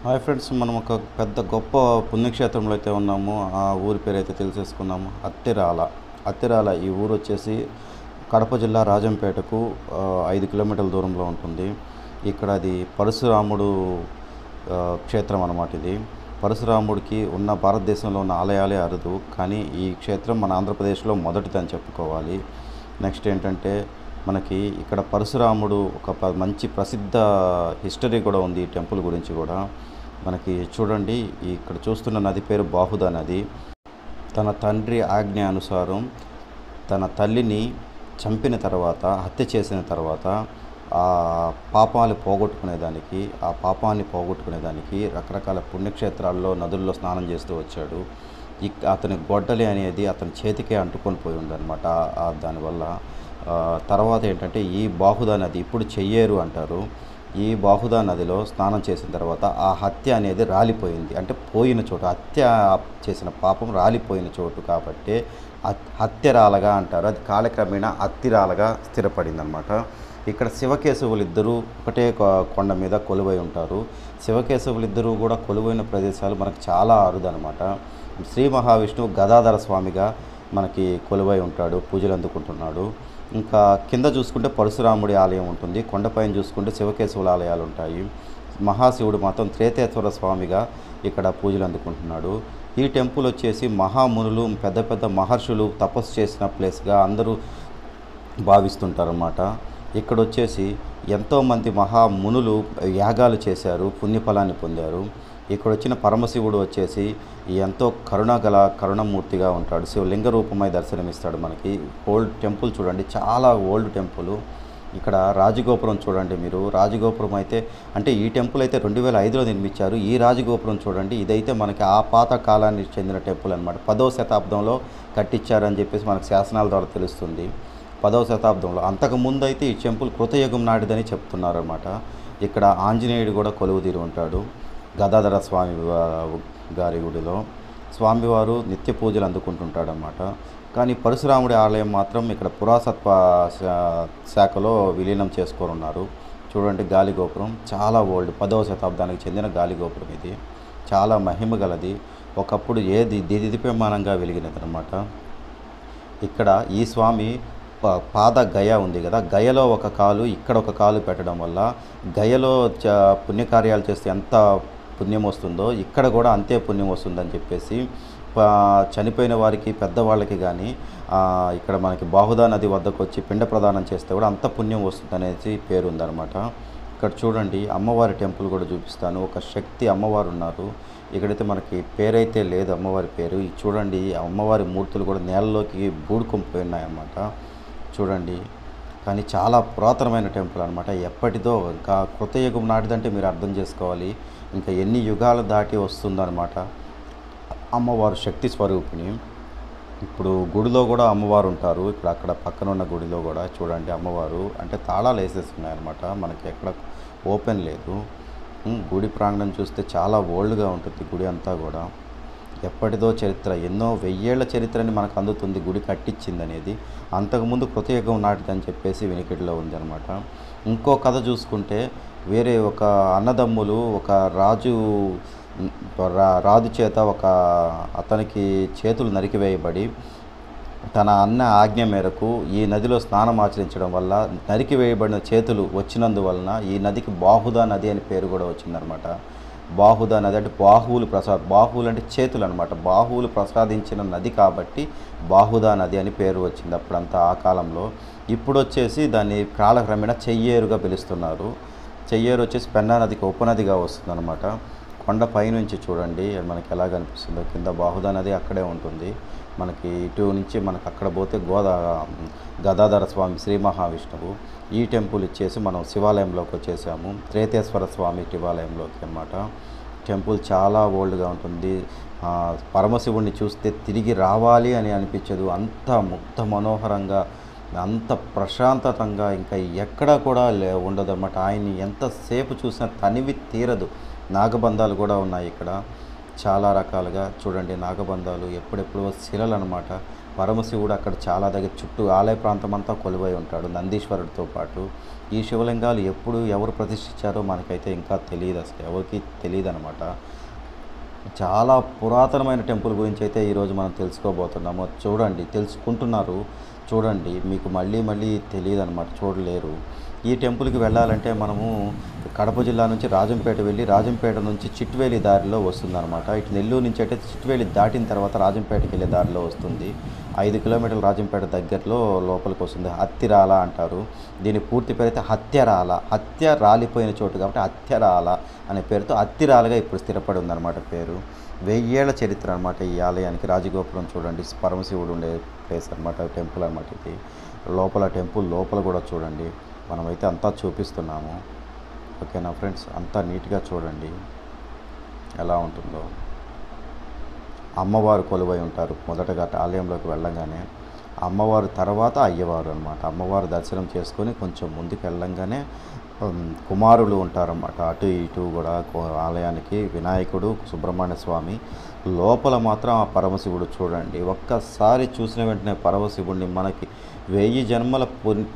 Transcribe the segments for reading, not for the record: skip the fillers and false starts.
Hi friends, మనం ఒక పెద్ద గొప్ప పుణ్యక్షేత్రంలో అయితే ఉన్నాము. ఆ ఊరి పేరు అయితే తెలిసేసుకున్నాము. అత్తిరాల ఈ ఊరు వచ్చేసి కడప జిల్లా రాజంపేటకు 5 కిలోమీటర్ల దూరంలో ఉంటుంది. ఇక్కడ అది పరశురాముడు క్షేత్రం అన్నమాట. ఇది పరశురాముడికి ఉన్న భారతదేశంలో ఉన్న ఆలయాలే అరుదు, కానీ ఈ క్షేత్రం మన ఆంధ్రప్రదేశ్లో మొదటిదని చెప్పుకోవాలి. నెక్స్ట్ ఏంటంటే మనకి ఇక్కడ పరశురాముడు ఒక మంచి ప్రసిద్ధ హిస్టరీ కూడా ఉంది ఈ టెంపుల్ గురించి కూడా. మనకి చూడండి, ఇక్కడ చూస్తున్న నది పేరు బాహుదా నది. తన తండ్రి ఆజ్ఞ అనుసారం తన తల్లిని చంపిన తర్వాత, హత్య చేసిన తర్వాత ఆ పాపాన్ని పోగొట్టుకునేదానికి రకరకాల పుణ్యక్షేత్రాల్లో, నదుల్లో స్నానం చేస్తూ వచ్చాడు. అతని గొడ్డలి అనేది అతని చేతికే అంటుకొని పోయి ఉందన్నమాట. దానివల్ల తర్వాత ఏంటంటే ఈ బాహుదా నది, ఇప్పుడు చెయ్యేరు అంటారు, ఈ బాహుదా నదిలో స్నానం చేసిన తర్వాత ఆ హత్య అనేది రాలిపోయింది. అంటే పోయిన చోటు, హత్య చేసిన పాపం రాలిపోయిన చోటు కాబట్టి హత్యరాలగా అంటారు. అది కాలక్రమేణా అత్తిరాలగా స్థిరపడింది అనమాట. ఇక్కడ శివకేశవులిద్దరూ ఒకటే కొండ మీద కొలువై ఉంటారు. శివకేశవులిద్దరూ కూడా కొలువైన ప్రదేశాలు మనకు చాలా అరుదనమాట. శ్రీ మహావిష్ణువు గదాధర స్వామిగా మనకి కొలువై ఉంటాడు, పూజలు అందుకుంటున్నాడు. ఇంకా కింద చూసుకుంటే పరశురాముడి ఆలయం ఉంటుంది, కొండపైన చూసుకుంటే శివకేశవుల ఆలయాలు ఉంటాయి. మహాశివుడు మాత్రం త్రేతేశ్వర స్వామిగా ఇక్కడ పూజలు అందుకుంటున్నాడు. ఈ టెంపుల్ వచ్చేసి మహామునులు, పెద్ద పెద్ద మహర్షులు తపస్సు చేసిన ప్లేస్గా అందరూ భావిస్తుంటారన్నమాట. ఇక్కడ వచ్చేసి ఎంతోమంది మహామునులు యాగాలు చేశారు, పుణ్యఫలాన్ని పొందారు. ఇక్కడ వచ్చిన పరమశివుడు వచ్చేసి ఎంతో కరుణమూర్తిగా ఉంటాడు. శివలింగ రూపమై దర్శనమిస్తాడు మనకి. ఓల్డ్ టెంపుల్ చూడండి, చాలా ఓల్డ్ టెంపుల్. ఇక్కడ రాజగోపురం చూడండి మీరు. రాజగోపురం అయితే అంటే ఈ టెంపుల్ అయితే 2005లో నిర్మించారు. ఈ రాజగోపురం చూడండి, ఇదైతే మనకి ఆ పాత కాలానికి చెందిన టెంపుల్ అనమాట. 10వ శతాబ్దంలో కట్టించారని చెప్పేసి మనకు శాసనాల ద్వారా తెలుస్తుంది. 10వ శతాబ్దంలో. అంతకుముందు అయితే ఈ టెంపుల్ కృతయుగం నాటిదని చెప్తున్నారన్నమాట. ఇక్కడ ఆంజనేయుడు కూడా కొలువుదీరి ఉంటాడు గదాధర స్వామి గారి గుడిలో. స్వామివారు నిత్య పూజలు అందుకుంటుంటాడన్నమాట. కానీ పరశురాముడి ఆలయం మాత్రం ఇక్కడ పురాతత్వ శాఖలో విలీనం చేసుకొనున్నారు. చూడండి, గాలిగోపురం చాలా ఓల్డ్, 10వ శతాబ్దానికి చెందిన గాలిగోపురం ఇది. చాలా మహిమ గలది. ఒకప్పుడు దిదిప్యమానంగా వెలిగినదనమాట. ఇక్కడ ఈ స్వామి పాద గయ ఉంది కదా, గయలో ఒక కాలు, ఇక్కడ ఒక కాలు పెట్టడం వల్ల గయలో పుణ్యకార్యాలు చేస్తే ఎంత పుణ్యం వస్తుందో ఇక్కడ కూడా అంతే పుణ్యం వస్తుందని చెప్పేసి చనిపోయిన వారికి, పెద్దవాళ్ళకి కానీ ఇక్కడ మనకి బాహుదా నది వద్దకు వచ్చి పిండ ప్రదానం చేస్తే కూడా అంత పుణ్యం వస్తుంది అనేసి పేరు ఉందన్నమాట. ఇక్కడ చూడండి, అమ్మవారి టెంపుల్ కూడా చూపిస్తాను. ఒక శక్తి అమ్మవారు ఉన్నారు. ఇక్కడైతే మనకి పేరైతే లేదు అమ్మవారి పేరు. చూడండి, అమ్మవారి మూర్తులు కూడా నేలలోకి బూడుకొని ఉన్నాయన్నమాట. చూడండి, కానీ చాలా పురాతనమైన టెంపుల్ అనమాట. ఎప్పటిదో, ఇంకా కృతయుగం నాటిదంటే మీరు అర్థం చేసుకోవాలి, ఇంకా ఎన్ని యుగాలు దాటి వస్తుందన్నమాట. అమ్మవారు శక్తి స్వరూపిణి. ఇప్పుడు గుడిలో కూడా అమ్మవారు ఉంటారు. ఇప్పుడు అక్కడ పక్కన ఉన్న గుడిలో కూడా చూడండి, అమ్మవారు అంటే తాళాలు వేసేస్తున్నాయన్నమాట. మనకి ఎక్కడ ఓపెన్ లేదు. గుడి ప్రాంగణం చూస్తే చాలా ఓల్డ్గా ఉంటుంది గుడి అంతా కూడా. ఎప్పటిదో చరిత్ర, ఎన్నో వెయ్యేళ్ల చరిత్రని మనకు అందుతుంది గుడి కట్టించింది అనేది. అంతకుముందు కృతయుగం నాటిదని చెప్పేసి వెనుకటిలో ఉందన్నమాట. ఇంకో కథ చూసుకుంటే, వేరే ఒక అన్నదమ్ములు ఒక రాజు చేత అతనికి చేతులు నరికివేయబడి, తన అన్న ఆజ్ఞ మేరకు ఈ నదిలో స్నానం ఆచరించడం వల్ల నరికివేయబడిన చేతులు వచ్చినందువలన ఈ నదికి బాహుదా నది అని పేరు కూడా వచ్చిందనమాట. బాహుదా నది అంటే బాహువులు అంటే చేతులు అనమాట. బాహువులు ప్రసాదించిన నది కాబట్టి బాహుదా నది అని పేరు వచ్చింది అప్పుడంతా, ఆ కాలంలో. ఇప్పుడు వచ్చేసి దాన్ని కాలక్రమేణా చెయ్యేరుగా పిలుస్తున్నారు. చెయ్యేరు వచ్చేసి పెన్నా నదికి ఉపనదిగా వస్తుందన్నమాట. కొండ పైనుంచి చూడండి మనకి ఎలా కనిపిస్తుందో. కింద బాహుదా నది అక్కడే ఉంటుంది. మనకి ఇటు నుంచి మనకు అక్కడ పోతే గదాధర స్వామి, శ్రీ మహావిష్ణువు. ఈ టెంపుల్ ఇచ్చేసి మనం శివాలయంలోకి వచ్చేసాము, త్రేతేశ్వర స్వామి శివాలయంలోకి అన్నమాట. టెంపుల్ చాలా ఓల్డ్గా ఉంటుంది. పరమశివుడిని చూస్తే తిరిగి రావాలి అని అనిపించదు. అంత ముగ్ధ మనోహరంగా, అంత ప్రశాంతతంగా ఇంకా ఎక్కడా కూడా ఉండదు అన్నమాట. ఆయన్ని ఎంతసేపు చూసినా తనివి తీరదు. నాగబంధాలు కూడా ఉన్నాయి ఇక్కడ చాలా రకాలుగా. చూడండి, నాగబంధాలు ఎప్పుడెప్పుడో శిలలు అనమాట. పరమశివుడు అక్కడ చాలా దగ్గర చుట్టూ ఆలయ ప్రాంతం అంతా కొలువై ఉంటాడు నందీశ్వరుడితో పాటు. ఈ శివలింగాలు ఎప్పుడు ఎవరు ప్రతిష్ఠించారో మనకైతే ఇంకా తెలియదు, అసలు ఎవరికి తెలియదనమాట. చాలా పురాతనమైన టెంపుల్ గురించి అయితే ఈరోజు మనం తెలుసుకోబోతున్నాము. చూడండి, తెలుసుకుంటున్నారు, చూడండి, మీకు మళ్ళీ మళ్ళీ తెలియదనమాట, చూడలేరు. ఈ టెంపుల్కి వెళ్ళాలంటే మనము కడప జిల్లా నుంచి రాజంపేట వెళ్ళి రాజంపేట నుంచి చిట్వేలి దారిలో వస్తుందన్నమాట. ఇటు నెల్లూరు నుంచి అయితే చిట్వేలి దాటిన తర్వాత రాజంపేటకి వెళ్ళే దారిలో వస్తుంది. 5 కిలోమీటర్ల రాజంపేట దగ్గరలో లోపలికి వస్తుంది. హత్తిరాల అంటారు. దీని పూర్తి పేరు అయితే హత్యరాల. హత్య రాలిపోయిన చోటు కాబట్టి హత్యరాల అనే పేరుతో హత్తిరాలగా ఇప్పుడు స్థిరపడి ఉందన్నమాట పేరు. 1000 ఏళ్ల చరిత్ర అనమాట ఈ ఆలయానికి. రాజగోపురం చూడండి, పరమశివుడు ఉండే ప్లేస్ అనమాట, టెంపుల్ అనమాట ఇది. లోపల టెంపుల్ లోపల కూడా చూడండి, మనమైతే అంతా చూపిస్తున్నాము. ఓకేనా ఫ్రెండ్స్, అంతా నీట్గా చూడండి ఎలా ఉంటుందో. అమ్మవారు కొలువై ఉంటారు. మొదటగా ఆలయంలోకి వెళ్ళంగానే అమ్మవారు తర్వాత అయ్యవారు అనమాట. అమ్మవారు దర్శనం చేసుకొని కొంచెం ముందుకు వెళ్ళంగానే కుమారులు ఉంటారన్నమాట. అటు ఇటు కూడా ఆలయానికి వినాయకుడు, సుబ్రహ్మణ్య స్వామి, లోపల మాత్రం ఆ పరమశివుడు చూడండి. ఒక్కసారి చూసిన వెంటనే పరమశివుడిని మనకి 1000 జన్మల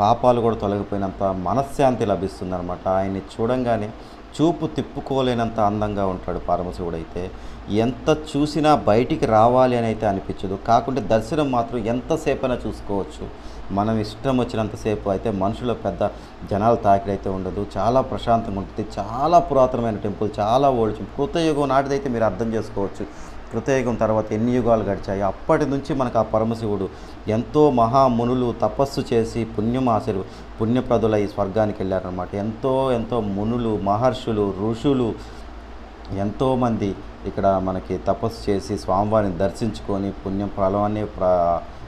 పాపాలు కూడా తొలగిపోయినంత మనశ్శాంతి లభిస్తుందన్నమాట. ఆయన్ని చూడంగానే చూపు తిప్పుకోలేనంత అందంగా ఉంటాడు పరమశివుడు. అయితే ఎంత చూసినా బయటికి రావాలి అని అయితే అనిపించదు. కాకుంటే దర్శనం మాత్రం ఎంతసేపైనా చూసుకోవచ్చు. మనం ఇష్టం వచ్చినంతసేపు. అయితే మనుషుల పెద్ద జనాలు తాకిడైతే ఉండదు, చాలా ప్రశాంతంగా ఉంటుంది. చాలా పురాతనమైన టెంపుల్, చాలా ఓల్డ్. కృతయుగం నాటిదైతే మీరు అర్థం చేసుకోవచ్చు. కృతయుగం తర్వాత ఎన్ని యుగాలు గడిచాయి. అప్పటి నుంచి మనకు ఆ పరమశివుడు ఎంతో మహామునులు తపస్సు చేసి పుణ్యప్రదులై స్వర్గానికి వెళ్ళారనమాట. ఎంతో ఎంతో మునులు, మహర్షులు, ఋషులు ఎంతోమంది ఇక్కడ మనకి తపస్సు చేసి స్వామివారిని దర్శించుకొని పుణ్యం ఫలాన్ని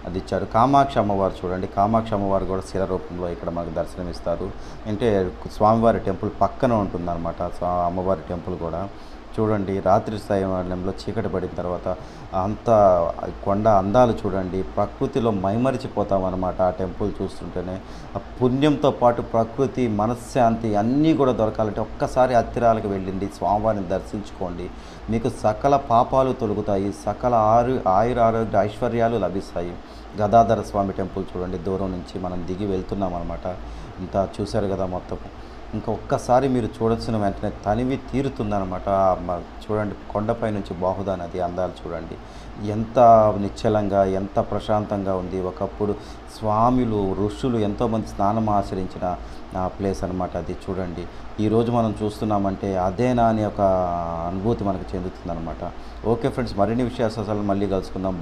అది ఇచ్చారు. కామాక్షి అమ్మవారు చూడండి, కామాక్షి అమ్మవారు కూడా శిల రూపంలో ఇక్కడ మనకు దర్శనమిస్తారు. అంటే స్వామివారి టెంపుల్ పక్కన ఉంటుందన్నమాట అమ్మవారి టెంపుల్ కూడా. చూడండి, రాత్రి సమయంలో చీకటి పడిన తర్వాత అంత కొండ అందాలు చూడండి. ప్రకృతిలో మైమరిచిపోతామన్నమాట ఆ టెంపుల్ చూస్తుంటేనే. ఆ పుణ్యంతో పాటు ప్రకృతి, మనశ్శాంతి అన్నీ కూడా దొరకాలంటే ఒక్కసారి హత్తిరాలకు వెళ్ళండి, స్వామివారిని దర్శించుకోండి. మీకు సకల పాపాలు తొలగుతాయి, సకల ఆయురారోగ్య ఐశ్వర్యాలు లభిస్తాయి. గదాధర స్వామి టెంపుల్ చూడండి, దూరం నుంచి మనం దిగి వెళ్తున్నాం అనమాట. ఇంత చూశారు కదా మొత్తం. ఇంకా ఒక్కసారి మీరు చూడాల్సిన వెంటనే తనివి తీరుతుందనమాట. చూడండి, కొండపై నుంచి బాహుదా నది అందాలు చూడండి, ఎంత నిశ్చలంగా, ఎంత ప్రశాంతంగా ఉంది. ఒకప్పుడు స్వాములు, ఋషులు ఎంతోమంది స్నానం ఆచరించిన ప్లేస్ అనమాట అది. చూడండి, ఈరోజు మనం చూస్తున్నామంటే అదేనా అని ఒక అనుభూతి మనకు చెందుతుందనమాట. ఓకే ఫ్రెండ్స్, మరిన్ని విషయాలు మళ్ళీ కలుసుకుందాం.